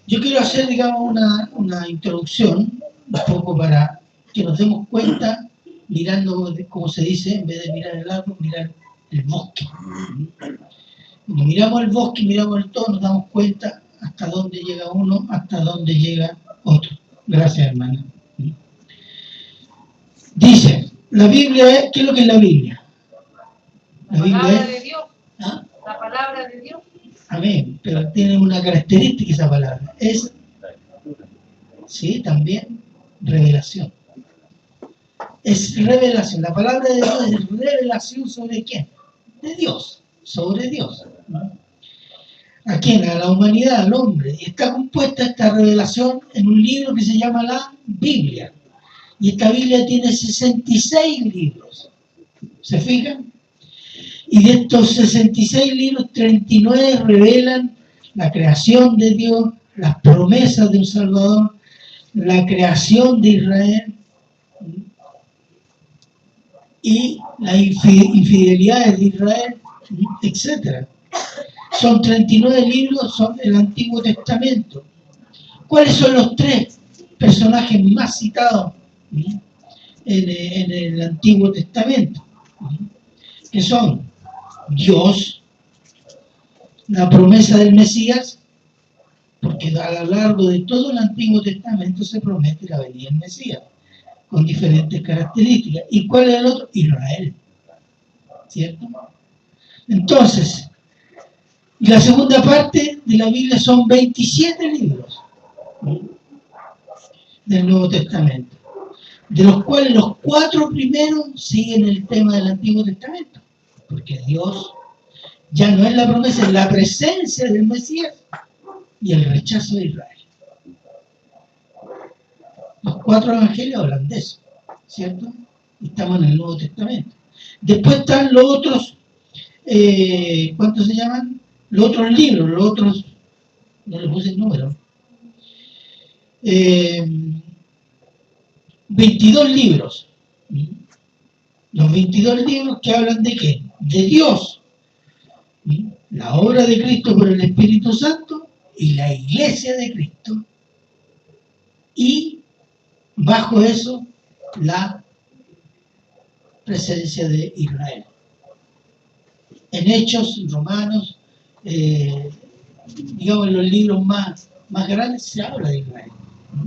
Yo quiero hacer, digamos, una introducción, un poco para que nos demos cuenta, mirando, como se dice, en vez de mirar el árbol, mirar el bosque. Cuando miramos el bosque, miramos el todo, nos damos cuenta hasta dónde llega uno, hasta dónde llega otro. Gracias, hermana. Dice, la Biblia es, ¿qué es lo que es la Biblia? La palabra de Dios. ¿Ah? La palabra de Dios. Amén, pero tiene una característica esa palabra, es, sí, también, revelación. Es revelación, la palabra de Dios es revelación ¿sobre quién? De Dios, sobre Dios. ¿No? ¿A quién? A la humanidad, al hombre. Y está compuesta esta revelación en un libro que se llama la Biblia. Y esta Biblia tiene 66 libros. ¿Se fijan? Y de estos 66 libros, 39 revelan la creación de Dios, las promesas de un Salvador, la creación de Israel y las infidelidades de Israel, etc. Son 39 libros, son el Antiguo Testamento. ¿Cuáles son los tres personajes más citados en el Antiguo Testamento? Que son Dios, la promesa del Mesías, porque a lo largo de todo el Antiguo Testamento se promete la venida del Mesías, con diferentes características. ¿Y cuál es el otro? Israel. ¿Cierto? Entonces, la segunda parte de la Biblia son 27 libros del Nuevo Testamento, de los cuales los 4 primeros siguen el tema del Antiguo Testamento, porque Dios ya no es la promesa, es la presencia del Mesías y el rechazo de Israel. Los 4 evangelios hablan de eso, ¿cierto? Estamos en el Nuevo Testamento. Después están los otros, ¿cuántos se llaman? Los otros libros, los otros, no le puse el número, 22 libros. Los 22 libros que hablan de qué? De Dios, la obra de Cristo por el Espíritu Santo y la iglesia de Cristo, y bajo eso la presencia de Israel. En Hechos, Romanos, digamos en los libros más grandes se habla de Israel.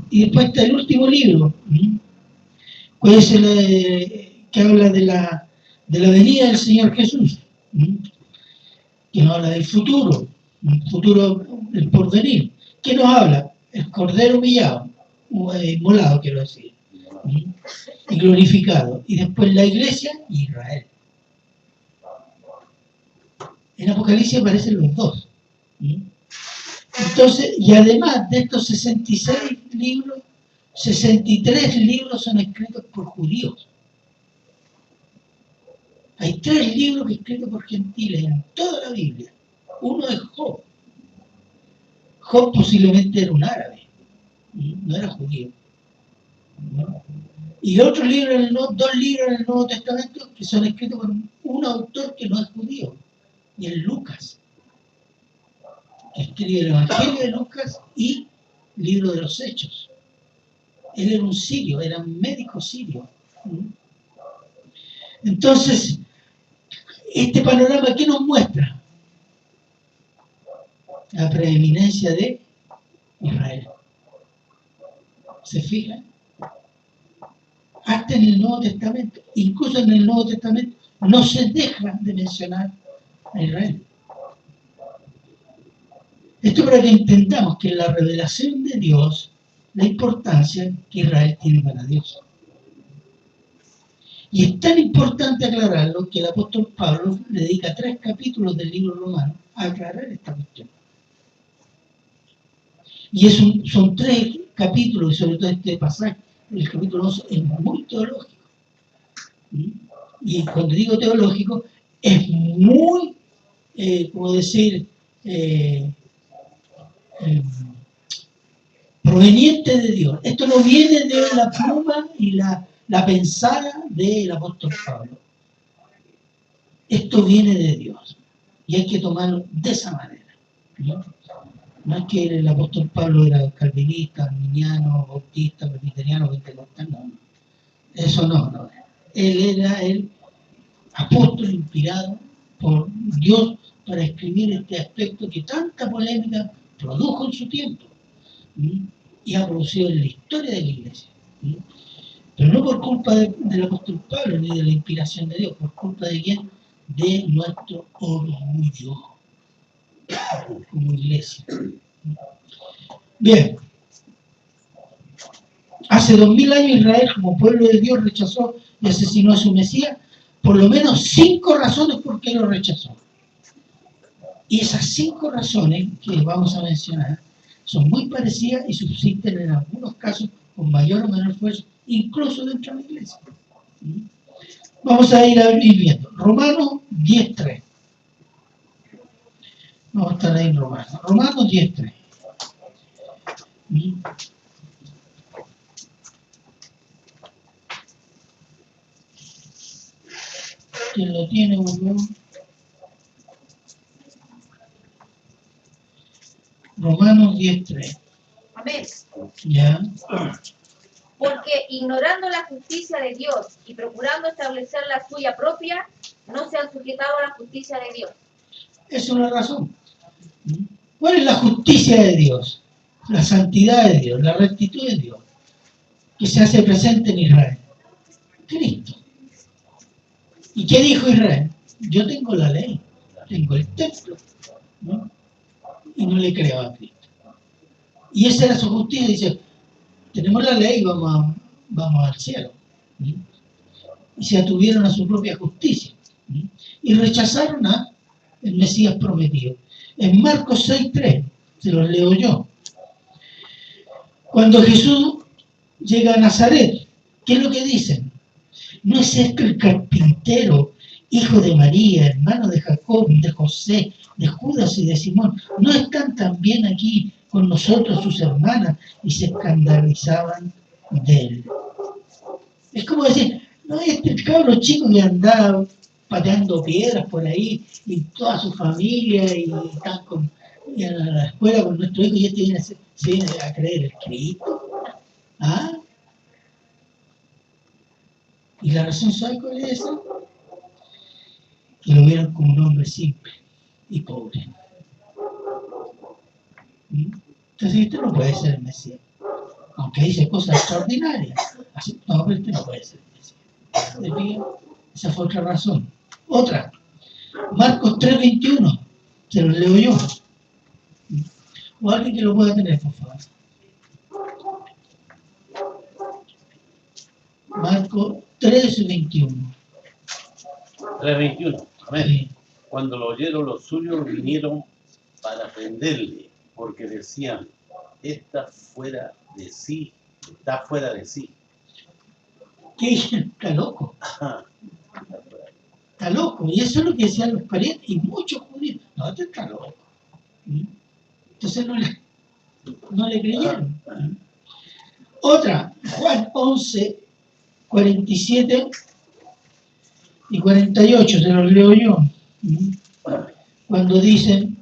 Y después está el último libro, que es el que habla de la venida del Señor Jesús, que nos habla del futuro, el porvenir. ¿Qué nos habla? El Cordero humillado, molado quiero decir, y glorificado. Y después la iglesia y Israel. En Apocalipsis aparecen los dos. Entonces, y además de estos 66 libros, 63 libros son escritos por judíos. Hay 3 libros escritos por gentiles en toda la Biblia. Uno es Job. Job posiblemente era un árabe, no era judío. Y otro libro, 2 libros en el Nuevo Testamento que son escritos por un autor que no es judío, y es Lucas, que escribe el Evangelio de Lucas y el libro de los Hechos. Él era un sirio, era un médico sirio. Entonces, este panorama, ¿qué nos muestra? La preeminencia de Israel. ¿Se fijan? Hasta en el Nuevo Testamento, incluso en el Nuevo Testamento, no se deja de mencionar a Israel. Esto para que entendamos que en la revelación de Dios, la importancia que Israel tiene para Dios. Y es tan importante aclararlo que el apóstol Pablo le dedica 3 capítulos del libro romano a aclarar esta cuestión. Y son 3 capítulos, y sobre todo este pasaje, el capítulo 2 es muy teológico. Y cuando digo teológico, es muy, como decir, proveniente de Dios. Esto no viene de la pluma y la pensada del apóstol Pablo. Esto viene de Dios. Y hay que tomarlo de esa manera, ¿no? No es que el apóstol Pablo era calvinista, arminiano, bautista, presbiteriano, pentecostal, no. Eso no. Él era el apóstol inspirado por Dios para escribir este aspecto que tanta polémica produjo en su tiempo, ¿sí? Y ha producido en la historia de la iglesia, ¿sí? Pero no por culpa del apóstol Pablo ni de la inspiración de Dios, por culpa de quién, de nuestro orgullo como iglesia. Bien, hace 2000 años Israel como pueblo de Dios rechazó y asesinó a su Mesías, por lo menos 5 razones por qué lo rechazó. Y esas 5 razones que vamos a mencionar son muy parecidas y subsisten en algunos casos con mayor o menor fuerza, incluso dentro de la iglesia. Vamos a ir viendo. Romanos 10.3. Vamos a estar ahí en Romanos. Romanos 10.3. ¿Quién lo tiene, boludo? Romanos 10.3. Amén. Ya. Porque ignorando la justicia de Dios y procurando establecer la suya propia, no se han sujetado a la justicia de Dios. Es una razón. ¿Cuál es la justicia de Dios? La santidad de Dios, la rectitud de Dios, que se hace presente en Israel. Cristo. ¿Y qué dijo Israel? Yo tengo la ley, tengo el templo, ¿no? Y no le creo a Cristo. Y esa era su justicia. Dice, tenemos la ley, vamos al cielo. ¿Sí? Y se atuvieron a su propia justicia. ¿Sí? Y rechazaron a el Mesías prometido. En Marcos 6.3, se los leo yo. Cuando Jesús llega a Nazaret, ¿qué es lo que dicen? ¿No es esto el carpintero, hijo de María, hermano de Jacob, de José, de Judas y de Simón? ¿No están también aquí con nosotros sus hermanas? Y se escandalizaban de él. Es como decir, no, este cabro chico que andaba pateando piedras por ahí y toda su familia y están en la escuela con nuestro hijo y este se viene a creer el Cristo. ¿Ah? Y la razón, ¿sabe cuál es esa? Que lo vieron como un hombre simple y pobre. Entonces este no puede ser el Mesías. Aunque dice cosas extraordinarias. Así, no, pero este no puede ser el Mesías. Esa fue otra razón. Otra. Marcos 3.21. Se lo leo yo. O alguien que lo pueda tener, por favor. Marcos 3.21. 3:21. Amén. Sí. Cuando lo oyeron los suyos vinieron para prenderle, porque decían, está fuera de sí. ¿Qué? Está loco. Ajá. Está loco. Y eso es lo que decían los parientes y muchos judíos. No, este está loco. Entonces no le creyeron. Otra, Juan 11:47 y 48, se los leo yo. Cuando dicen,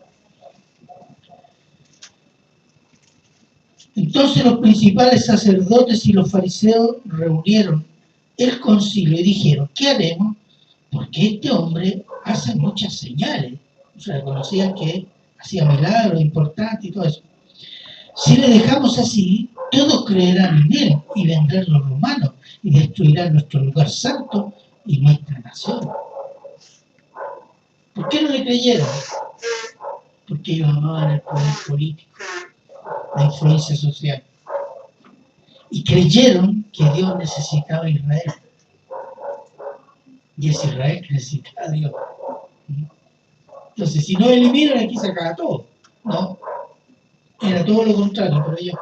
entonces los principales sacerdotes y los fariseos reunieron el concilio y dijeron, ¿qué haremos? Porque este hombre hace muchas señales. O sea, conocían que hacía milagros importantes y todo eso. Si le dejamos así, todos creerán en él y vendrán los romanos y destruirán nuestro lugar santo y nuestra nación. ¿Por qué no le creyeron? Porque ellos amaban el poder político, la influencia social. Y creyeron que Dios necesitaba a Israel. Y es Israel que necesitaba a Dios. Entonces, si no eliminan, aquí se acaba todo. No, era todo lo contrario, pero ellos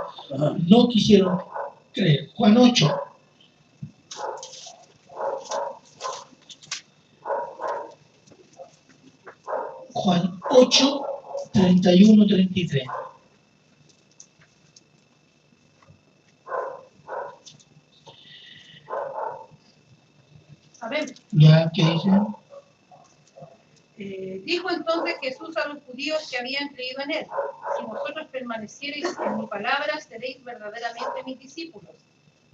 no quisieron creer. Juan 8. Juan 8, 31, 33. A ver, ¿Ya qué dice? Dijo entonces Jesús a los judíos que habían creído en él: si vosotros permaneciereis en mi palabra, seréis verdaderamente mis discípulos,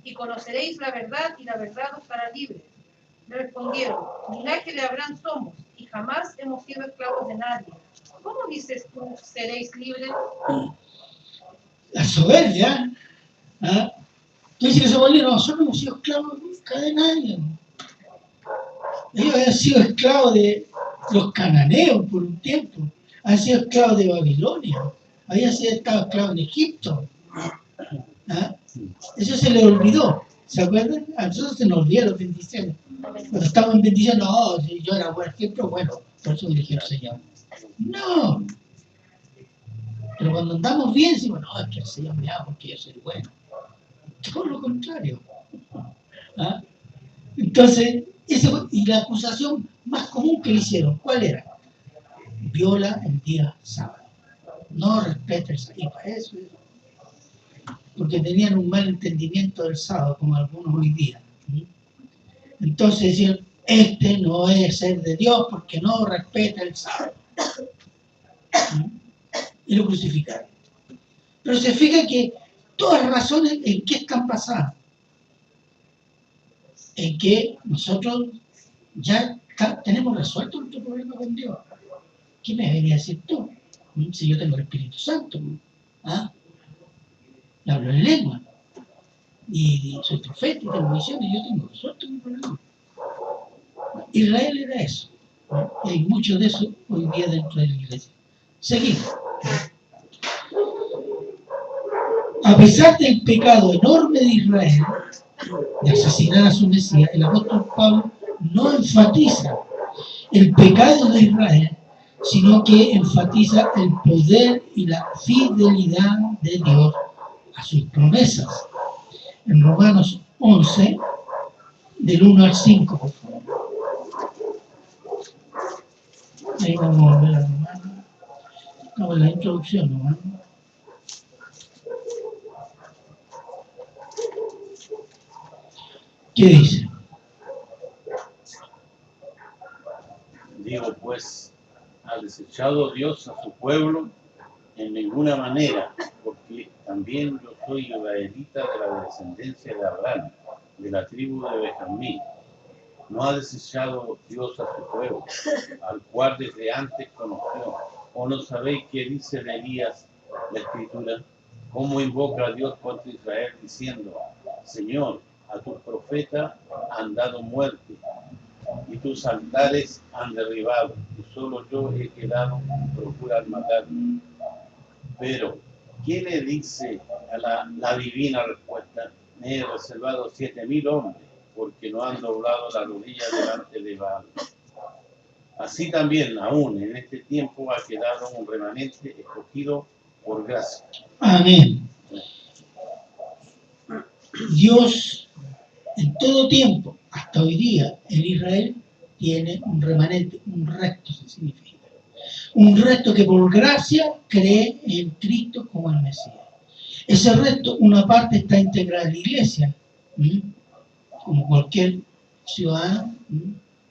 y conoceréis la verdad, y la verdad os hará libres. Le respondieron: linaje de Abraham somos, y jamás hemos sido esclavos de nadie. ¿Cómo dices tú, seréis libres? La soberbia. ¿Ah? Tú dices que somos libres, nosotros no hemos sido esclavos nunca de nadie. Ellos habían sido esclavos de los cananeos por un tiempo, habían sido esclavos de Babilonia, habían sido esclavos en Egipto. ¿Ah? Eso se les olvidó, ¿se acuerdan? A nosotros se nos olvidan las bendiciones. Cuando estamos en bendición, no, si yo era buen ejemplo, bueno, por eso me eligió el Señor. No. Pero cuando andamos bien, decimos, no, es que el Señor me ama porque yo soy bueno. Todo lo contrario. ¿Ah? Entonces, eso, y la acusación más común que le hicieron, ¿cuál era? Viola el día sábado. No respeta el sábado. Y para eso, porque tenían un mal entendimiento del sábado, como algunos hoy día. Entonces decían, este no es ser de Dios porque no respeta el sábado. Y lo crucificaron. Pero se fija que todas las razones en qué están basadas. En que nosotros ya tenemos resuelto nuestro problema con Dios. ¿Qué me debería decir tú? Si yo tengo el Espíritu Santo. ¿Ah? Y hablo en lengua. Y soy profeta y tengo visiones, yo tengo resuelto mi problema. Israel era eso. Y hay mucho de eso hoy día dentro de la iglesia. Seguimos. A pesar del pecado enorme de Israel, de asesinar a su Mesías, el apóstol Pablo no enfatiza el pecado de Israel, sino que enfatiza el poder y la fidelidad de Dios a sus promesas. En Romanos 11, del 1 al 5, por favor. Ahí vamos a ver a Romanos. Estamos en la introducción, ¿no? ¿Qué dice? Digo, pues, ¿ha desechado Dios a su pueblo? En ninguna manera, porque también yo soy israelita de la descendencia de Abraham, de la tribu de Benjamín. No ha desechado Dios a su pueblo, al cual desde antes conoció. ¿O no sabéis qué dice de Elías la Escritura? ¿Cómo invoca a Dios contra Israel diciendo: Señor, a tus profetas han dado muerte, y tus altares han derribado, y solo yo he quedado, procurar matarme? Pero, ¿quién le dice a la divina respuesta? Me he reservado 7,000 hombres, porque no han doblado la rodilla delante de Baal. Así también, aún en este tiempo, ha quedado un remanente escogido por gracia. Amén. Dios, en todo tiempo, hasta hoy día, en Israel, tiene un remanente, un resto, se significa. Un resto que por gracia cree en Cristo como el Mesías. Ese resto, una parte está integrada en la iglesia, como cualquier ciudadano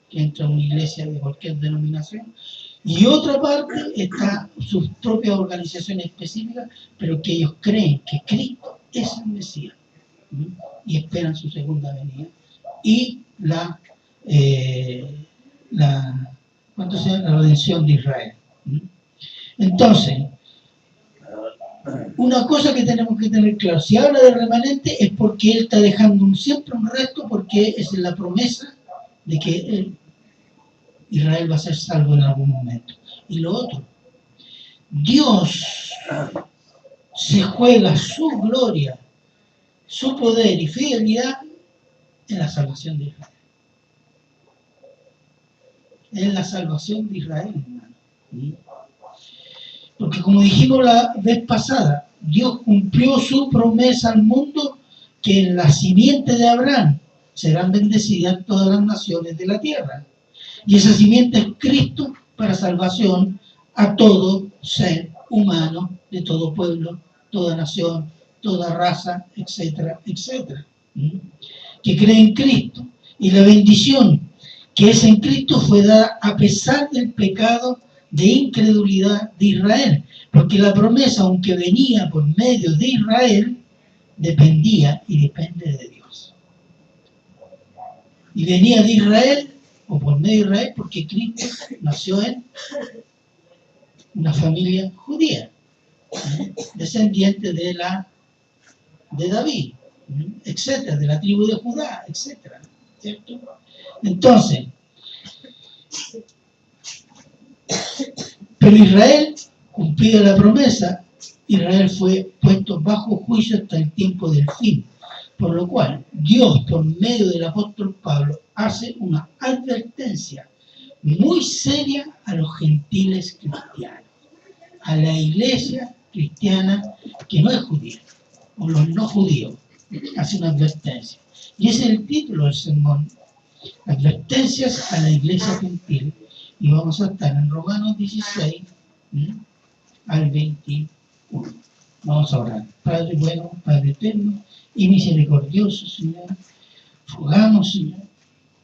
que entra a una iglesia de cualquier denominación, y otra parte está sus propias organizaciones específicas, pero que ellos creen que Cristo es el Mesías y esperan su segunda venida y la redención de Israel. Entonces, una cosa que tenemos que tener claro, si habla de remanente es porque él está dejando siempre un resto, porque es la promesa de que Israel va a ser salvo en algún momento. Y lo otro, Dios se juega su gloria, su poder y fidelidad en la salvación de Israel. En la salvación de Israel, hermano. Porque como dijimos la vez pasada, Dios cumplió su promesa al mundo que en la simiente de Abraham serán bendecidas todas las naciones de la tierra. Y esa simiente es Cristo para salvación a todo ser humano, de todo pueblo, toda nación, toda raza, etcétera, etcétera. Que cree en Cristo. Y la bendición que es en Cristo fue dada a pesar del pecado de incredulidad de Israel, porque la promesa, aunque venía por medio de Israel, dependía y depende de Dios. Y venía de Israel, o por medio de Israel, porque Cristo nació en una familia judía, descendiente de David, etcétera, de la tribu de Judá, etcétera, ¿cierto? Entonces, pero Israel, cumplida la promesa, Israel fue puesto bajo juicio hasta el tiempo del fin, por lo cual Dios, por medio del apóstol Pablo, hace una advertencia muy seria a los gentiles cristianos, a la iglesia cristiana que no es judía, o los no judíos, hace una advertencia. Y ese es el título del sermón, advertencias a la iglesia gentil. Y vamos a estar en Romanos 16 al 21. Vamos a orar. Padre bueno, Padre eterno y misericordioso, Señor, rogamos, Señor,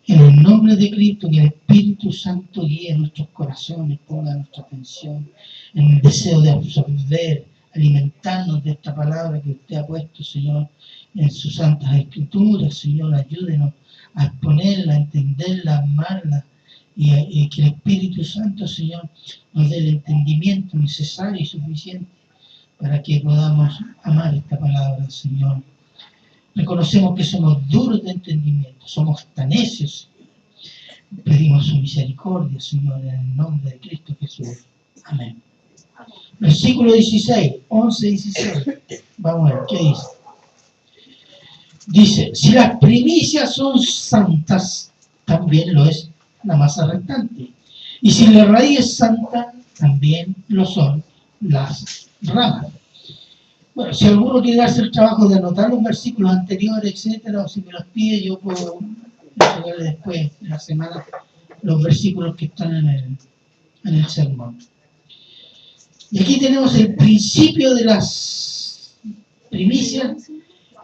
en el nombre de Cristo, que el Espíritu Santo guíe nuestros corazones, ponga nuestra atención en el deseo de absorber, alimentarnos de esta palabra que usted ha puesto, Señor, en sus santas escrituras. Señor, ayúdenos a exponerla, a entenderla, a amarla, y que el Espíritu Santo, Señor, nos dé el entendimiento necesario y suficiente para que podamos amar esta palabra, Señor. Reconocemos que somos duros de entendimiento, somos tan necios, Señor. Pedimos su misericordia, Señor, en el nombre de Cristo Jesús. Amén. Versículo 16, 11, 16. Vamos a ver, ¿qué dice? Dice, si las primicias son santas, también lo es la masa restante. Y si la raíz es santa, también lo son las ramas. Bueno, si alguno quiere darse el trabajo de anotar los versículos anteriores, etcétera, o si me los pide, yo puedo entregarle después de la semana los versículos que están en el sermón. Y aquí tenemos el principio de las primicias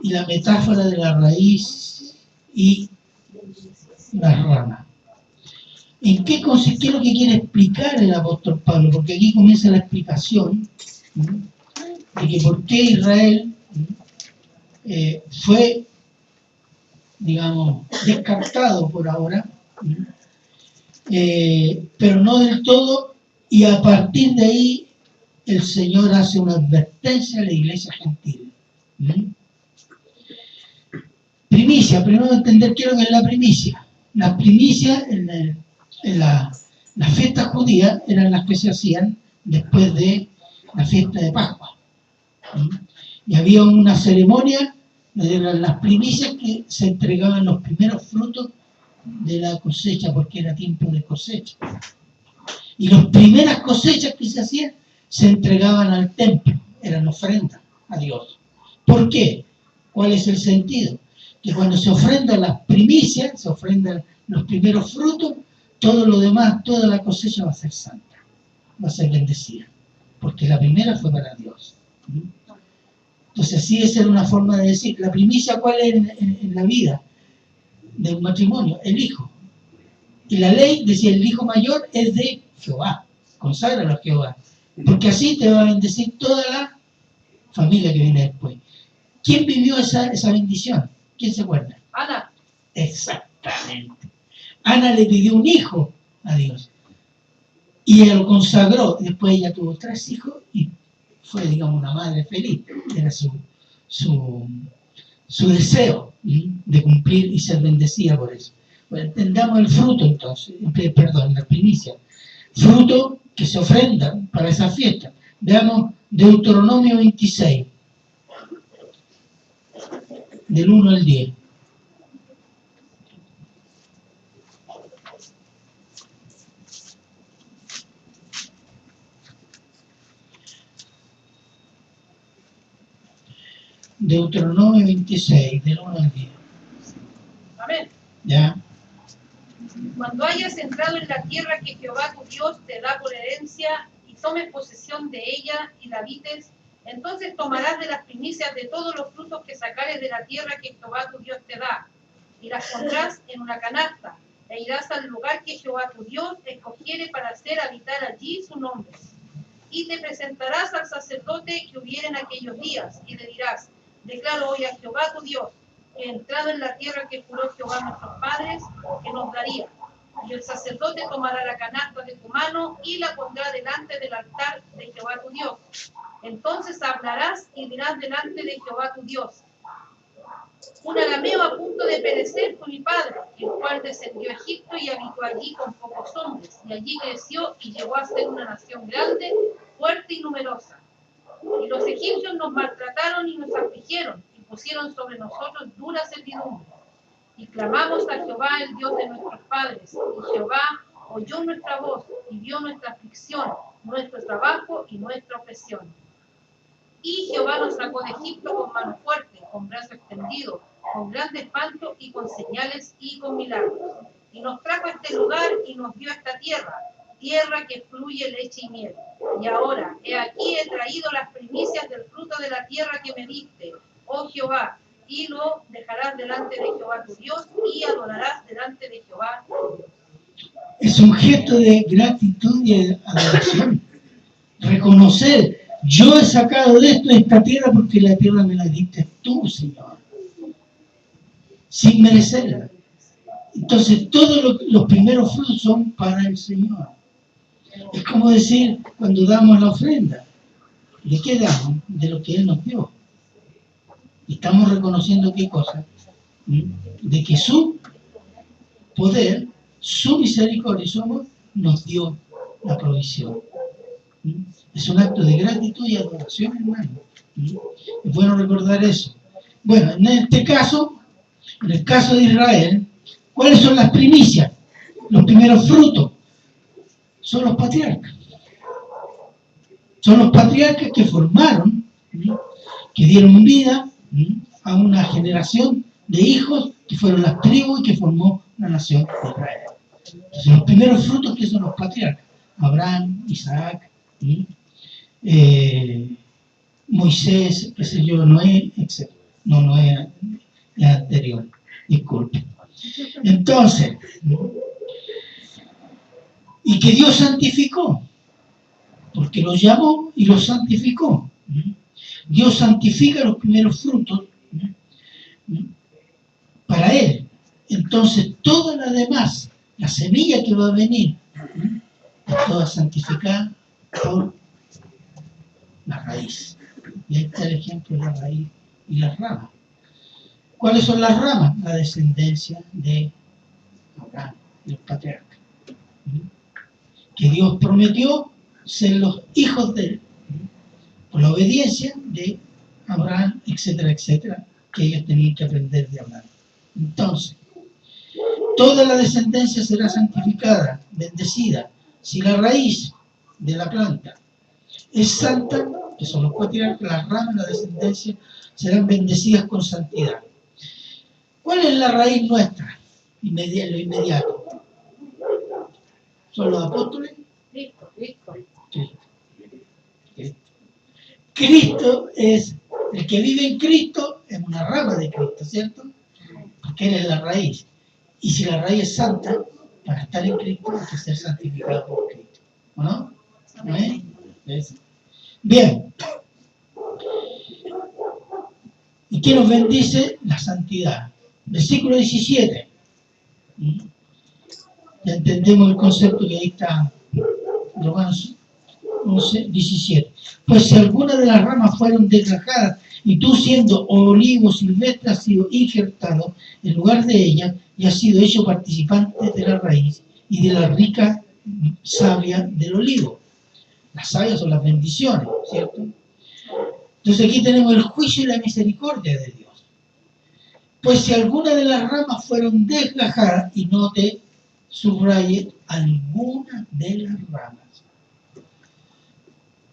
y la metáfora de la raíz y las ramas. ¿En qué consiste? ¿Qué es lo que quiere explicar el apóstol Pablo? Porque aquí comienza la explicación de que por qué Israel fue, digamos, descartado por ahora, pero no del todo, y a partir de ahí el Señor hace una advertencia a la iglesia gentil. Primicia, primero entender qué es lo que es la primicia. Las primicias en las fiestas judías eran las que se hacían después de la fiesta de Pascua. Y había una ceremonia, eran las primicias que se entregaban los primeros frutos de la cosecha, porque era tiempo de cosecha. Y las primeras cosechas que se hacían se entregaban al templo, eran ofrendas a Dios. ¿Por qué? ¿Cuál es el sentido? Que cuando se ofrendan las primicias, se ofrendan los primeros frutos, todo lo demás, toda la cosecha va a ser santa, va a ser bendecida, porque la primera fue para Dios. Entonces, así esa era una forma de decir, la primicia, ¿cuál es en la vida de un matrimonio? El hijo. Y la ley decía, el hijo mayor es de Jehová, conságralo a Jehová, porque así te va a bendecir toda la familia que viene después. ¿Quién vivió esa bendición? ¿Quién se acuerda? Ana. Exactamente. Ana le pidió un hijo a Dios y ella lo consagró. Después ella tuvo 3 hijos y fue, digamos, una madre feliz. Era su deseo de cumplir y ser bendecida por eso. Bueno, entendamos el fruto entonces, la primicia. Fruto que se ofrenda para esa fiesta. Veamos Deuteronomio 26, del 1 al 10. Deuteronomio 26, del 1 al 10. Amén. ¿Ya? Cuando hayas entrado en la tierra que Jehová tu Dios te da por herencia y tomes posesión de ella y la habites, entonces tomarás de las primicias de todos los frutos que sacares de la tierra que Jehová tu Dios te da, y las pondrás en una canasta, e irás al lugar que Jehová tu Dios escogiere para hacer habitar allí su nombre. Y te presentarás al sacerdote que hubiere en aquellos días, y le dirás: declaro hoy a Jehová tu Dios, que he entrado en la tierra que juró Jehová a nuestros padres, que nos daría. Y el sacerdote tomará la canasta de tu mano y la pondrá delante del altar de Jehová tu Dios. Entonces hablarás y dirás delante de Jehová tu Dios: un arameo a punto de perecer fue mi padre, el cual descendió a Egipto y habitó allí con pocos hombres, y allí creció y llegó a ser una nación grande, fuerte y numerosa. Y los egipcios nos maltrataron y nos afligieron, y pusieron sobre nosotros dura servidumbre. Y clamamos a Jehová, el Dios de nuestros padres, y Jehová oyó nuestra voz y vio nuestra aflicción, nuestro trabajo y nuestra opresión. Y Jehová nos sacó de Egipto con mano fuerte, con brazo extendido, con grande espanto y con señales y con milagros. Y nos trajo a este lugar y nos dio esta tierra, tierra que fluye leche y miel. Y ahora, he aquí he traído las primicias del fruto de la tierra que me diste, oh Jehová, y lo dejarás delante de Jehová tu Dios y adorarás delante de Jehová tu Dios. Es un gesto de gratitud y de adoración. Reconocer: yo he sacado de esta tierra porque la tierra me la diste tú, Señor, sin merecerla. Entonces todos los primeros frutos son para el Señor. Es como decir, cuando damos la ofrenda, ¿de qué damos? De lo que Él nos dio. Y estamos reconociendo qué cosa, de que su poder, su misericordia y su amor nos dio la provisión. Es un acto de gratitud y adoración, hermano. Es bueno recordar eso. Bueno, en este caso, en el caso de Israel, ¿cuáles son las primicias? Los primeros frutos son los patriarcas. Son los patriarcas que formaron, que dieron vida a una generación de hijos que fueron las tribus y que formó la nación de Israel. Entonces, los primeros frutos que son los patriarcas: Abraham, Isaac, Moisés, qué sé yo, Noé, etc. No, Noé es anterior, disculpe. Entonces, y que Dios santificó, porque los llamó y los santificó. Dios santifica los primeros frutos para Él. Entonces, toda la demás, la semilla que va a venir, es toda santificada por la raíz. Y ahí está el ejemplo de la raíz y las ramas. ¿Cuáles son las ramas? La descendencia de Abraham, el patriarca, que Dios prometió ser los hijos de él, por la obediencia de Abraham, etcétera, etcétera, que ellos tenían que aprender de Abraham. Entonces, toda la descendencia será santificada, bendecida, si la raíz de la planta es santa, que son los patriarcas, las ramas, la descendencia, serán bendecidas con santidad. ¿Cuál es la raíz nuestra? Lo inmediato. ¿Son los apóstoles? Cristo. Cristo es el que vive en Cristo, es una rama de Cristo, ¿cierto? Porque Él es la raíz. Y si la raíz es santa, para estar en Cristo hay que ser santificado por Cristo. ¿O no? ¿No es? Bien. ¿Y qué nos bendice? La santidad. Versículo 17. Ya entendemos el concepto que ahí está, Romanos 11, 17. Pues si alguna de las ramas fueron desgajadas y tú, siendo olivo silvestre, has sido injertado en lugar de ella y has sido hecho participante de la raíz y de la rica savia del olivo. Las savias son las bendiciones, ¿cierto? Entonces aquí tenemos el juicio y la misericordia de Dios. Pues si alguna de las ramas fueron desgajadas, y no te subraye alguna de las ramas.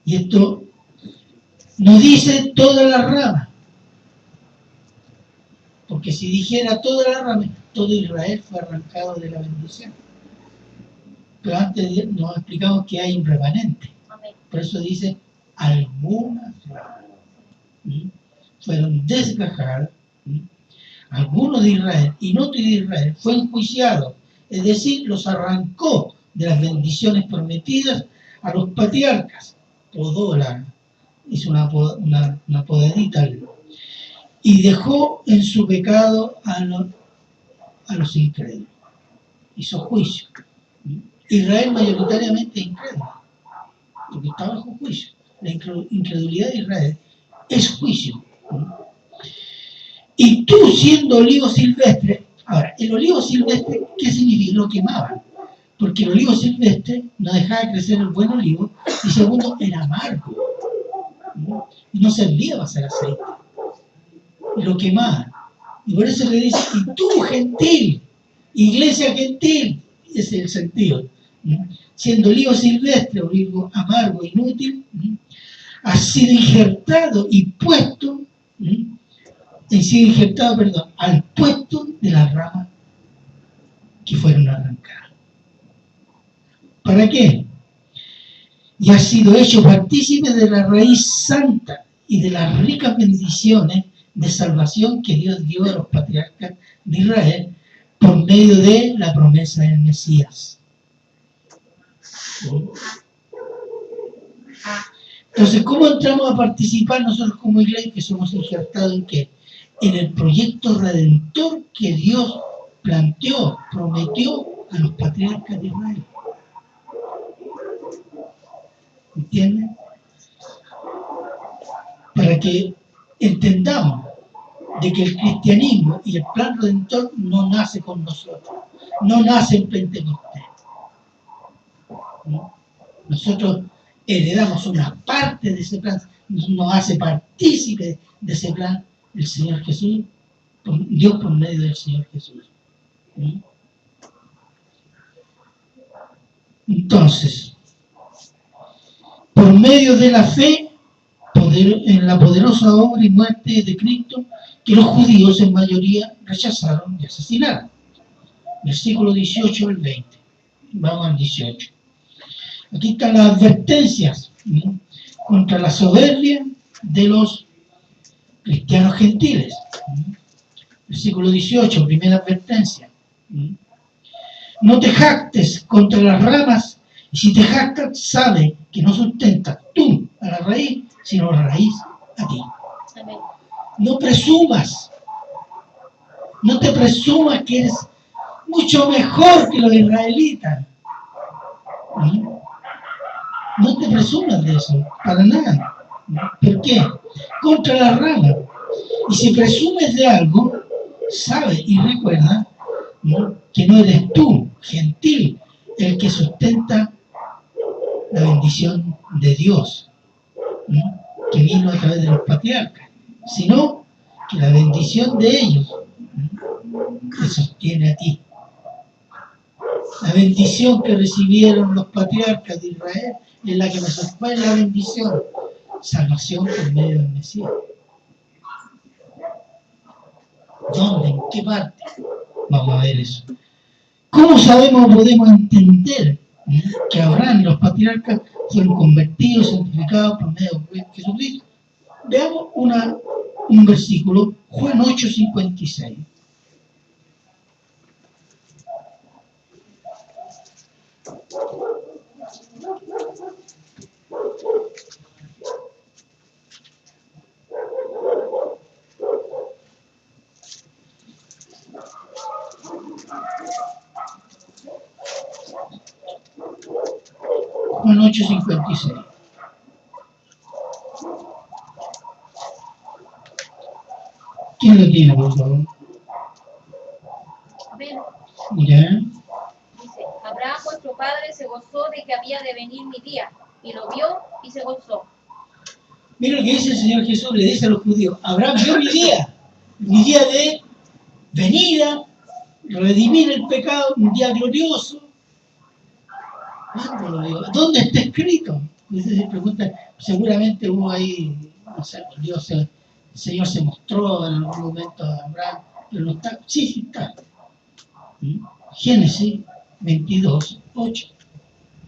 Y esto no dice todas las ramas, porque si dijera todas las ramas, todo Israel fue arrancado de la bendición. Pero antes nos explicamos que hay un remanente. Por eso dice algunas ramas. Fueron desgajadas. Algunos de Israel, y no de Israel, fue enjuiciado Es decir, los arrancó de las bendiciones prometidas a los patriarcas. Podó hizo una podadita y dejó en su pecado a los incrédulos. Hizo juicio. Israel mayoritariamente es incrédulo, porque está bajo juicio. La incredulidad de Israel es juicio. Y tú, siendo olivo silvestre, ahora, el olivo silvestre, ¿qué significa? Lo quemaban, porque el olivo silvestre no dejaba de crecer el buen olivo, y segundo, era amargo, y no servía para hacer aceite, y lo quemaban. Y por eso le dice, y tú, gentil, iglesia gentil, ese es el sentido, siendo olivo silvestre, olivo amargo, inútil, ha sido injertado y puesto, al puesto de las ramas que fueron arrancadas. ¿Para qué? Y ha sido hecho partícipe de la raíz santa y de las ricas bendiciones de salvación que Dios dio a los patriarcas de Israel por medio de la promesa del Mesías. Entonces, ¿cómo entramos a participar nosotros como iglesia que somos injertados en qué? En el proyecto redentor que Dios planteó, prometió a los patriarcas de Israel. ¿Entienden? Para que entendamos de que el cristianismo y el plan redentor no nace con nosotros, no nace en Pentecostés. ¿No? Nosotros heredamos una parte de ese plan, nos hace partícipe de ese plan el Señor Jesús, Dios por medio del Señor Jesús. Entonces, por medio de la fe en la poderosa obra y muerte de Cristo, que los judíos en mayoría rechazaron y asesinaron. Versículo 18 al 20. Vamos al 18. Aquí están las advertencias contra la soberbia de los cristianos gentiles. Versículo 18, primera advertencia. No te jactes contra las ramas, y si te jactas, sabe que no sustentas tú a la raíz, sino la raíz a ti. Amén. No presumas, no te presumas que eres mucho mejor que los israelitas. No te presumas de eso, para nada. ¿Por qué? Contra la rama. Y si presumes de algo, sabe y recuerda, ¿no?, que no eres tú, gentil, el que sustenta la bendición de Dios, ¿no?, que vino a través de los patriarcas, sino que la bendición de ellos, ¿no?, te sostiene a ti. La bendición que recibieron los patriarcas de Israel es la que me sostiene, la bendición, salvación por medio del Mesías. ¿Dónde? ¿En qué parte? Vamos a ver eso. ¿Cómo sabemos o podemos entender que Abraham y los patriarcas fueron convertidos, santificados por medio de Jesucristo? Veamos un versículo, Juan 8:56. Juan 8:56. ¿Quién lo tiene, por favor? Amén. ¿Ya? Dice, Abraham vuestro padre se gozó de que había de venir mi día, y lo vio y se gozó. Mira lo que dice el Señor Jesús, le dice a los judíos, Abraham vio mi día de venida, redimir el pecado, un día glorioso. ¿Cuándo lo vio? ¿Dónde está escrito? Entonces se pregunta, seguramente hubo ahí, no sé, el Señor se mostró en algún momento a Abraham, pero no está, sí está. Génesis 22:8.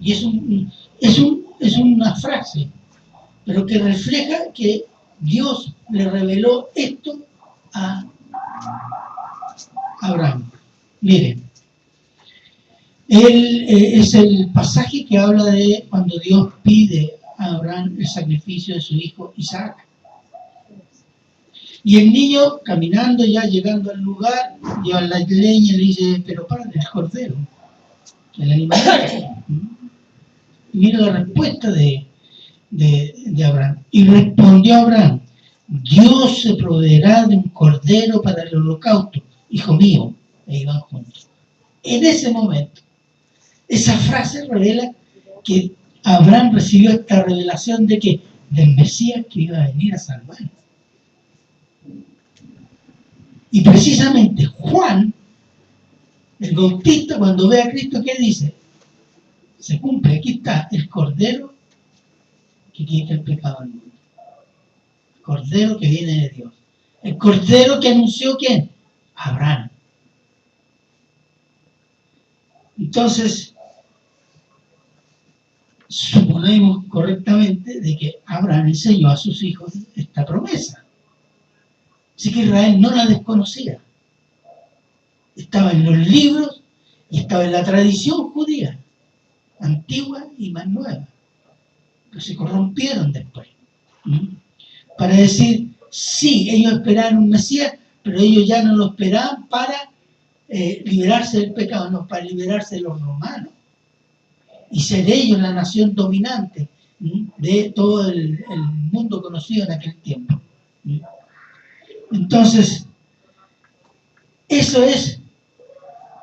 Y es una frase, pero que refleja que Dios le reveló esto a Abraham. Miren, Es el pasaje que habla de cuando Dios pide a Abraham el sacrificio de su hijo Isaac. Y el niño, caminando ya, llegando al lugar, lleva la leña y le dice, pero padre, el cordero, el animal. Y mira la respuesta de Abraham. Y respondió Abraham, Dios se proveerá de un cordero para el holocausto, hijo mío. E iban juntos. En ese momento, esa frase revela que Abraham recibió esta revelación de que del Mesías que iba a venir a salvar. Y precisamente Juan, el Bautista, cuando ve a Cristo, ¿qué dice? Se cumple, aquí está el Cordero que quita el pecado del mundo. El Cordero que viene de Dios. El Cordero que anunció ¿quién? Abraham. Entonces, suponemos correctamente de que Abraham enseñó a sus hijos esta promesa. Así que Israel no la desconocía. Estaba en los libros y estaba en la tradición judía, antigua y más nueva, que se corrompieron después. Para decir, sí, ellos esperaban un Mesías, pero ellos ya no lo esperaban para liberarse del pecado, no, para liberarse de los romanos y ser ellos la nación dominante de todo el mundo conocido en aquel tiempo. Entonces, eso es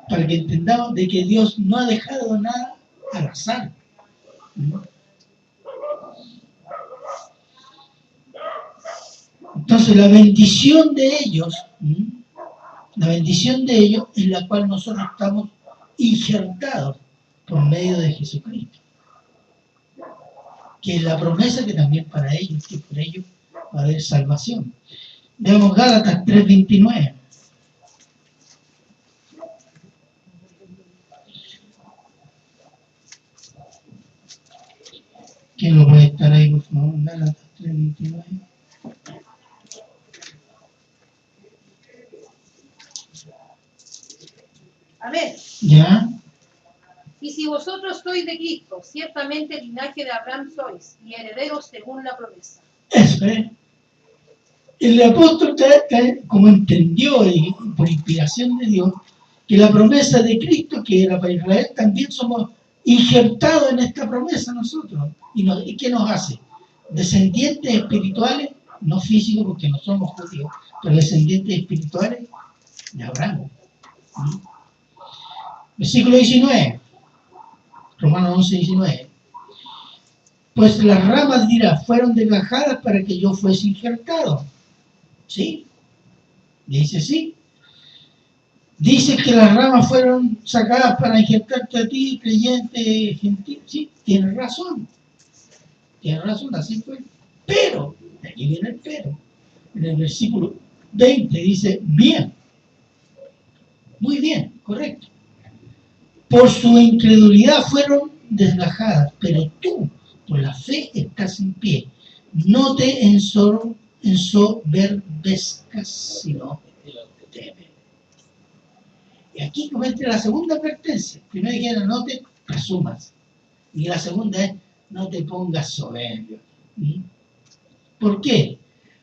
para que entendamos de que Dios no ha dejado nada al azar. Entonces, la bendición de ellos es la cual nosotros estamos injertados por medio de Jesucristo, que es la promesa que también para ellos, que por ellos va a haber salvación. Veamos Gálatas 3:29. ¿Quién lo puede estar ahí, por favor? Gálatas 3:29. Amén. ¿Ya? Y si vosotros sois de Cristo, ciertamente el linaje de Abraham sois, y herederos según la promesa. Eso es. El apóstol, como entendió y por inspiración de Dios, que la promesa de Cristo, que era para Israel, también somos injertados en esta promesa nosotros. ¿Y qué nos hace? Descendientes espirituales, no físicos porque no somos judíos, pero descendientes espirituales de Abraham. Versículo 19, Romanos 11:19. Pues las ramas, dirá, fueron desgajadas para que yo fuese injertado. ¿Sí? Dice sí. Dice que las ramas fueron sacadas para injertarte a ti, creyente, gentil. Sí, tienes razón. Tienes razón, así fue. Pero, aquí viene el pero. En el versículo 20 dice, bien. Muy bien, correcto. Por su incredulidad fueron desgajadas, pero tú, por la fe, estás en pie. No te ensoberbezcas, sino teme. Y aquí comenta la segunda advertencia. Primero que era, no te presumas. Y la segunda es, no te pongas soberbio. ¿Por qué?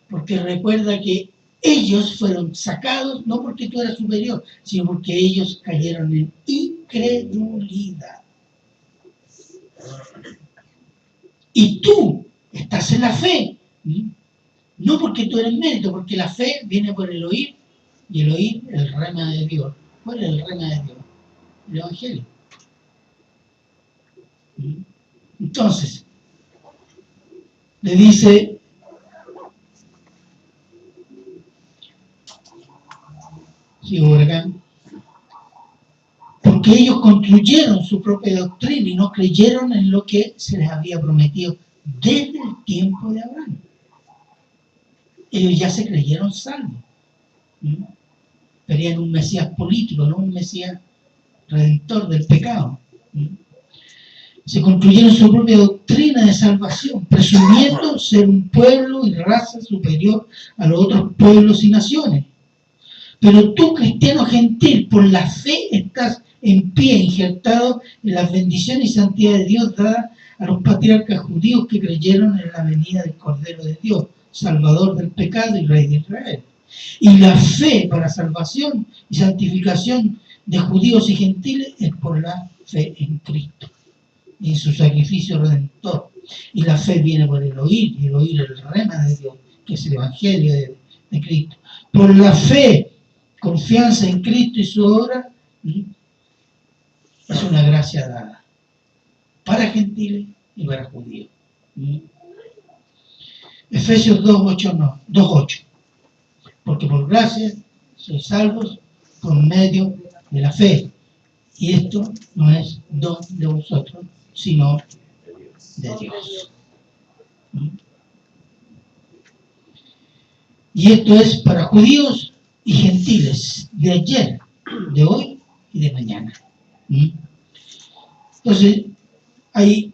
Porque recuerda que ellos fueron sacados, no porque tú eras superior, sino porque ellos cayeron en incredulidad. Y tú estás en la fe, no porque tú eres mérito, porque la fe viene por el oír, y el oír el rema de Dios. ¿Cuál es el rema de Dios? El Evangelio. Entonces, le dice, sigo por acá, porque ellos construyeron su propia doctrina y no creyeron en lo que se les había prometido desde el tiempo de Abraham. Ellos ya se creyeron salvos. Querían un Mesías político, no un Mesías redentor del pecado. Se construyeron su propia doctrina de salvación, presumiendo ser un pueblo y raza superior a los otros pueblos y naciones. Pero tú, cristiano gentil, por la fe estás en pie, injertado en las bendiciones y santidad de Dios dadas a los patriarcas judíos que creyeron en la venida del Cordero de Dios, Salvador del pecado y Rey de Israel. Y la fe para salvación y santificación de judíos y gentiles es por la fe en Cristo y en su sacrificio redentor. Y la fe viene por el oír, y el oír el rema de Dios, que es el Evangelio de Cristo. Por la fe, confianza en Cristo y su obra, es una gracia dada para gentiles y para judíos. Efesios 2:8. Porque por gracia sois salvos por medio de la fe. Y esto no es don de vosotros, sino de Dios. Y esto es para judíos y gentiles, de ayer, de hoy y de mañana. Entonces, ahí,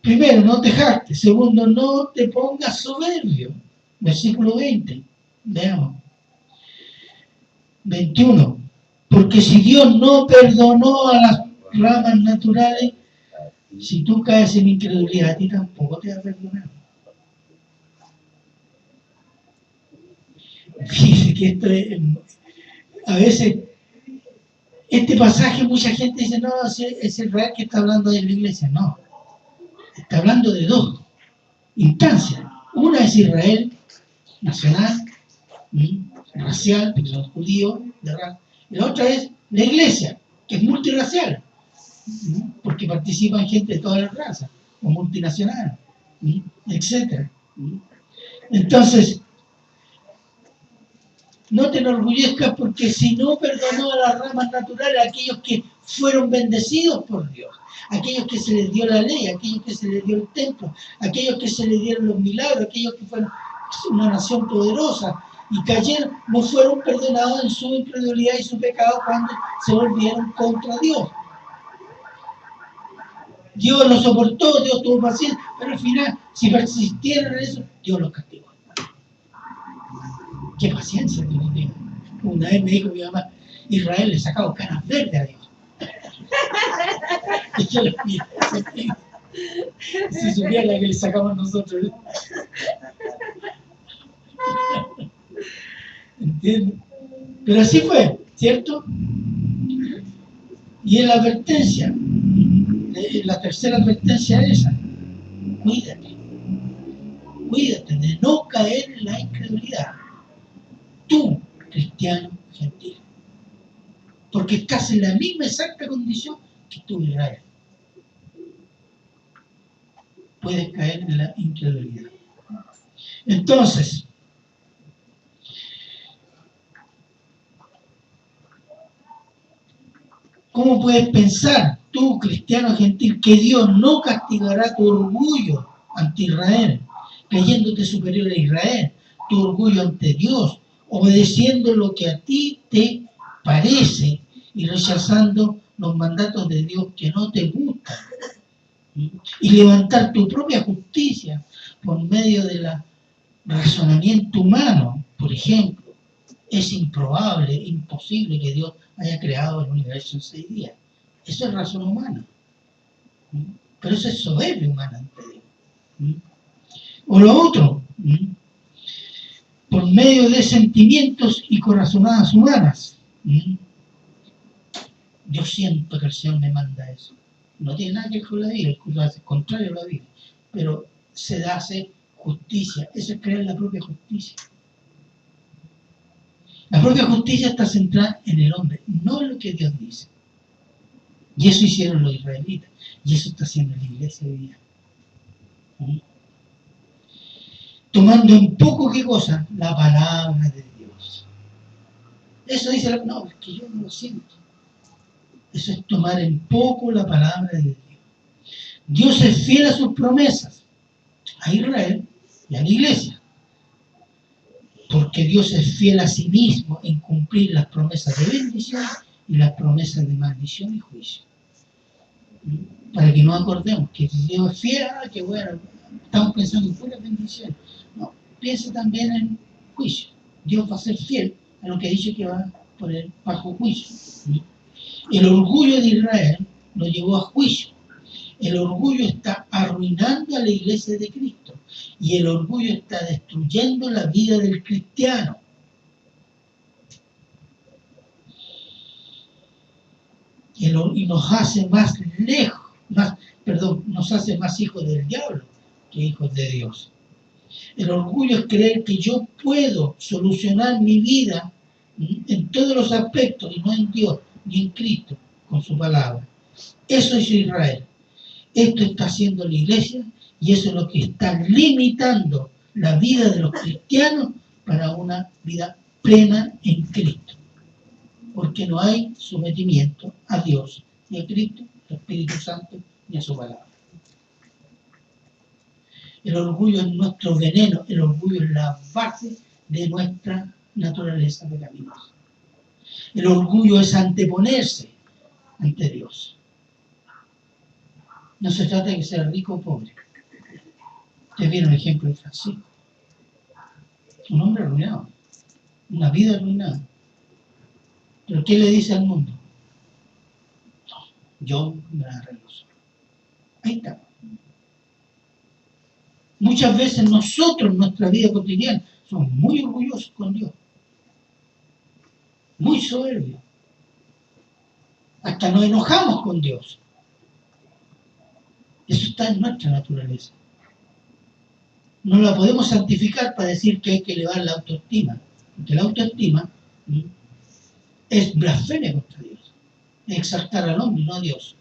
primero, no te jactes. Segundo, no te pongas soberbio. Versículo 20. Veamos. 21. Porque si Dios no perdonó a las ramas naturales, si tú caes en incredulidad, a ti tampoco te va a perdonar. Fíjese que esto es, a veces, este pasaje mucha gente dice, no, es Israel que está hablando de la iglesia. No, está hablando de dos instancias. Una es Israel nacional, racial, porque son judíos, de raza. Y la otra es la iglesia, que es multirracial, porque participan gente de todas las razas, o multinacional, etc. Entonces, no te enorgullezcas porque si no perdonó a las ramas naturales, a aquellos que fueron bendecidos por Dios, aquellos que se les dio la ley, aquellos que se les dio el templo, aquellos que se les dieron los milagros, aquellos que fueron una nación poderosa y cayeron, no fueron perdonados en su incredulidad y su pecado cuando se volvieron contra Dios. Dios los soportó, Dios tuvo paciencia, pero al final, si persistieron en eso, Dios los castigó. Qué paciencia Dios tiene. Una vez me dijo mi mamá, Israel le sacaba canas verdes a Dios. Y yo le dije, si supiera la que le sacamos nosotros. ¿Entiendes? Pero así fue, ¿cierto? Y en la advertencia, la tercera advertencia es esa: cuídate de no caer en la incredulidad. Tú, cristiano gentil, porque estás en la misma exacta condición que tú, Israel. Puedes caer en la incredulidad. Entonces, ¿cómo puedes pensar tú, cristiano gentil, que Dios no castigará tu orgullo ante Israel, creyéndote superior a Israel, tu orgullo ante Dios, obedeciendo lo que a ti te parece y rechazando los mandatos de Dios que no te gustan? Y levantar tu propia justicia por medio del razonamiento humano, por ejemplo. Es improbable, imposible que Dios haya creado el universo en 6 días. Eso es razón humana. Pero eso es soberbia humana ante Dios. O lo otro, por medio de sentimientos y corazonadas humanas. Yo siento que el Señor me manda eso. No tiene nada que ver con la Biblia, es contrario a la Biblia. Pero se hace justicia. Eso es crear la propia justicia. La propia justicia está centrada en el hombre, no en lo que Dios dice. Y eso hicieron los israelitas. Y eso está haciendo la iglesia hoy día. Tomando en poco, ¿qué cosa? La palabra de Dios. Eso dice no, es que yo no lo siento. Eso es tomar en poco la palabra de Dios. Dios es fiel a sus promesas, a Israel y a la iglesia. Porque Dios es fiel a sí mismo en cumplir las promesas de bendición y las promesas de maldición y juicio. Para que no acordemos que si Dios es fiel, que bueno, estamos pensando en puras bendiciones. No, piensa también en juicio. Dios va a ser fiel a lo que ha dicho que va a poner bajo juicio. El orgullo de Israel lo llevó a juicio. El orgullo está arruinando a la iglesia de Cristo. Y el orgullo está destruyendo la vida del cristiano. Y nos hace más lejos, nos hace más hijos del diablo que hijos de Dios. El orgullo es creer que yo puedo solucionar mi vida en todos los aspectos y no en Dios ni en Cristo con su palabra. Eso es Israel. Esto está haciendo la iglesia y eso es lo que está limitando la vida de los cristianos para una vida plena en Cristo. Porque no hay sometimiento a Dios, ni a Cristo, al Espíritu Santo, ni a su palabra. El orgullo es nuestro veneno, el orgullo es la base de nuestra naturaleza pecaminosa. El orgullo es anteponerse ante Dios. No se trata de que sea rico o pobre. Ustedes vieron el ejemplo de Francisco. Un hombre arruinado, una vida arruinada. ¿Pero qué le dice al mundo? No, yo me la arreglo solo. Ahí está. Muchas veces nosotros en nuestra vida cotidiana somos muy orgullosos con Dios. Muy soberbios. Hasta nos enojamos con Dios. Eso está en nuestra naturaleza. No la podemos santificar para decir que hay que elevar la autoestima. Porque la autoestima es blasfemia contra Dios. Es exaltar al hombre, no a Dios.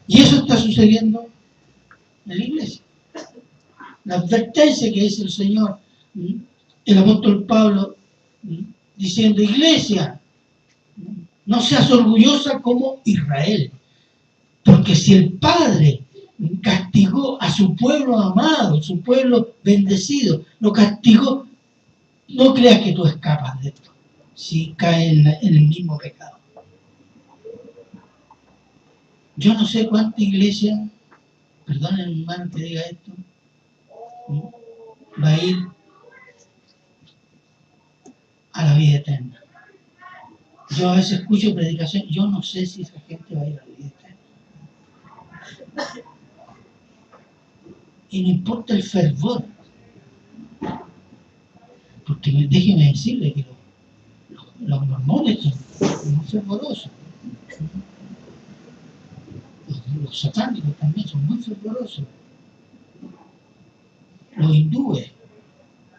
Y eso está sucediendo en la iglesia. La advertencia que dice el Señor, el apóstol Pablo, diciendo, iglesia, no seas orgullosa como Israel. Porque si el Padre castigó a su pueblo amado, su pueblo bendecido, lo castigó, no creas que tú escapas de esto, si caes en el mismo pecado. Yo no sé cuánta iglesia, perdonen hermano que diga esto, va a ir a la vida eterna. Yo a veces escucho predicación, yo no sé si esa gente va a ir a la vida eterna. Y no importa el fervor, porque déjeme decirle que los mormones son muy fervorosos. Los satánicos también son muy fervorosos. Los hindúes,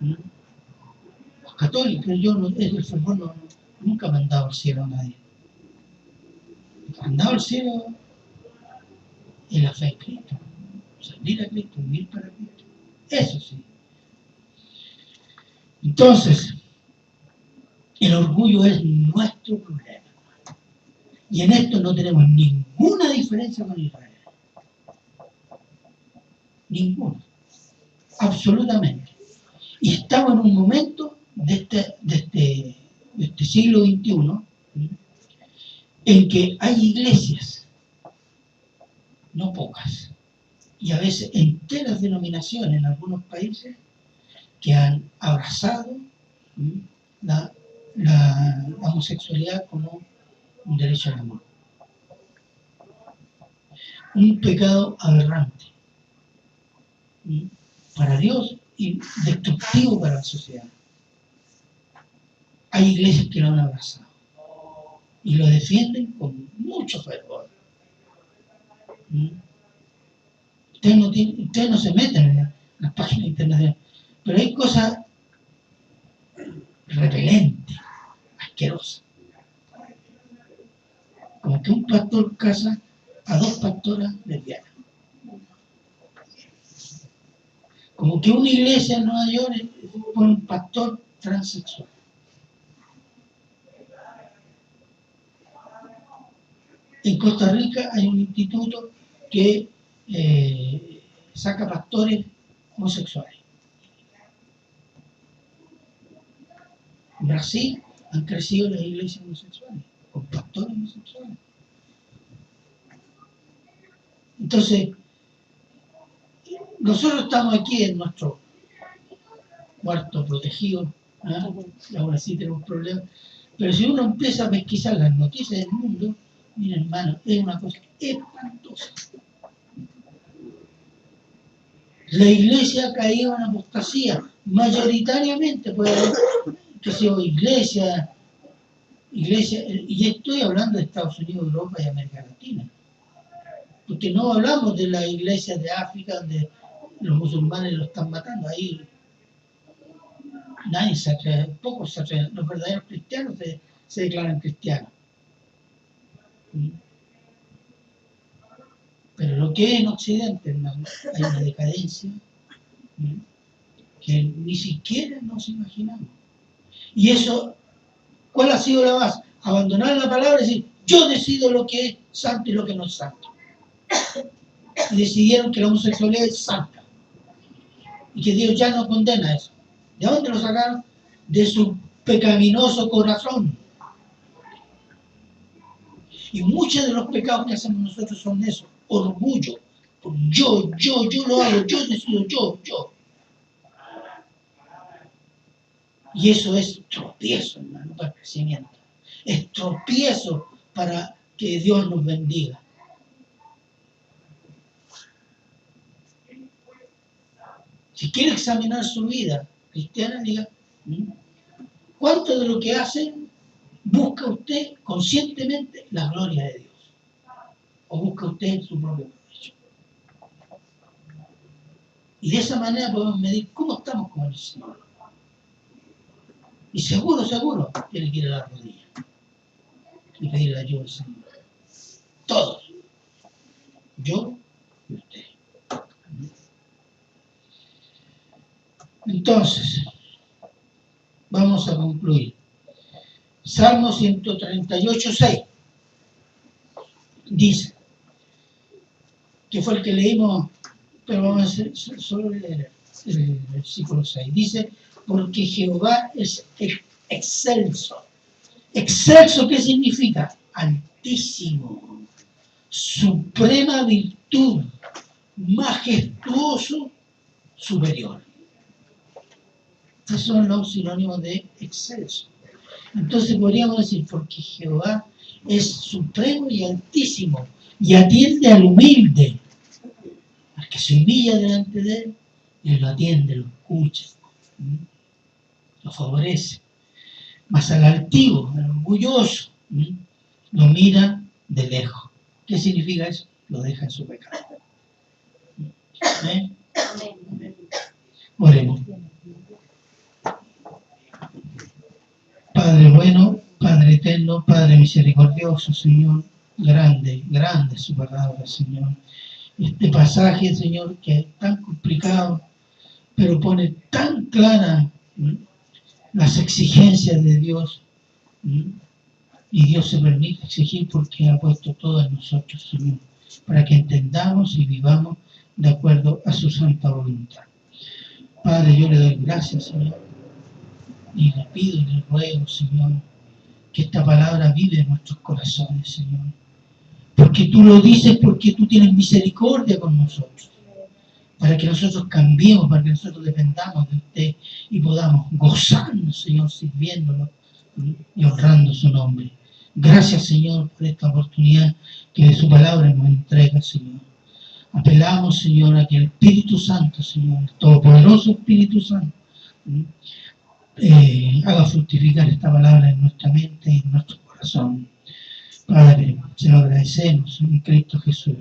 los católicos, el fervor nunca me han dado al cielo a nadie. Me han dado al cielo en la fe en Cristo. Servir a Cristo, vivir para Cristo. Eso sí. Entonces, el orgullo es nuestro problema. Y en esto no tenemos ninguna diferencia con Israel. Ninguna. Absolutamente. Y estamos en un momento de este siglo XXI en que hay iglesias, no pocas, y a veces enteras denominaciones en algunos países que han abrazado la homosexualidad como un derecho al amor. Un pecado aberrante para Dios y destructivo para la sociedad. Hay iglesias que lo han abrazado y lo defienden con mucho fervor. Ustedes no se meten en las páginas internacionales, pero hay cosas repelentes, asquerosas. Como que un pastor casa a 2 pastoras lesbianas. Como que una iglesia en Nueva York pone un pastor transexual. En Costa Rica hay un instituto que saca pastores homosexuales. En Brasil han crecido las iglesias homosexuales, con pastores homosexuales. Entonces, nosotros estamos aquí en nuestro cuarto protegido, ahora sí tenemos problemas, Pero si uno empieza a pesquisar las noticias del mundo, mira hermano, es una cosa espantosa. La iglesia ha caído en apostasía, mayoritariamente puede haber, que sea iglesia, y estoy hablando de Estados Unidos, Europa y América Latina. Porque no hablamos de las iglesias de África donde los musulmanes lo están matando. Ahí nadie se atreve, pocos se atreven. Los verdaderos cristianos se declaran cristianos. Pero lo que es en Occidente, hermano, hay una decadencia que ni siquiera nos imaginamos. Y eso, ¿cuál ha sido la base? Abandonar la palabra y decir, yo decido lo que es santo y lo que no es santo. Y decidieron que la homosexualidad es santa. Y que Dios ya no condena eso. ¿De dónde lo sacaron? De su pecaminoso corazón. Y muchos de los pecados que hacemos nosotros son eso, orgullo. Yo lo hago, yo decido, yo. Y eso es tropiezo, hermano, para el crecimiento. Es tropiezo para que Dios nos bendiga. Si quiere examinar su vida cristiana, diga, ¿cuánto de lo que hace busca usted conscientemente la gloria de Dios? ¿O busca usted en su propio provecho? Y de esa manera podemos medir cómo estamos con el Señor. Y seguro, tiene que ir a la rodilla y pedir la ayuda al Señor. Todos. Yo y usted. Entonces, vamos a concluir. Salmo 138:6 dice, que fue el que leímos, pero vamos a hacer solo leer el versículo 6. Dice, porque Jehová es excelso. ¿Excelso qué significa? Altísimo, suprema virtud, majestuoso, superior. Estos son los sinónimos de excelso. Entonces podríamos decir, porque Jehová es supremo y altísimo, y atiende al humilde, al que se humilla delante de él, y él lo atiende, lo escucha, lo favorece. Mas al altivo, al orgulloso, lo mira de lejos. ¿Qué significa eso? Lo deja en su pecado. Amén. Oremos. Padre bueno, Padre eterno, Padre misericordioso, Señor, grande es su palabra, Señor. Este pasaje, Señor, que es tan complicado, pero pone tan clara las exigencias de Dios, y Dios se permite exigir porque ha puesto todo en nosotros, Señor, para que entendamos y vivamos de acuerdo a su santa voluntad. Padre, yo le doy gracias, Señor, y le pido y le ruego, Señor, que esta palabra vive en nuestros corazones, Señor. Porque tú lo dices, porque tú tienes misericordia con nosotros. Para que nosotros cambiemos, para que nosotros dependamos de usted y podamos gozarnos, Señor, sirviéndolo y honrando su nombre. Gracias, Señor, por esta oportunidad que de su palabra nos entrega, Señor. Apelamos, Señor, a que el Espíritu Santo, Señor, el todopoderoso Espíritu Santo, haga fructificar esta palabra en nuestra mente y en nuestro corazón. Padre, se lo agradecemos en Cristo Jesús.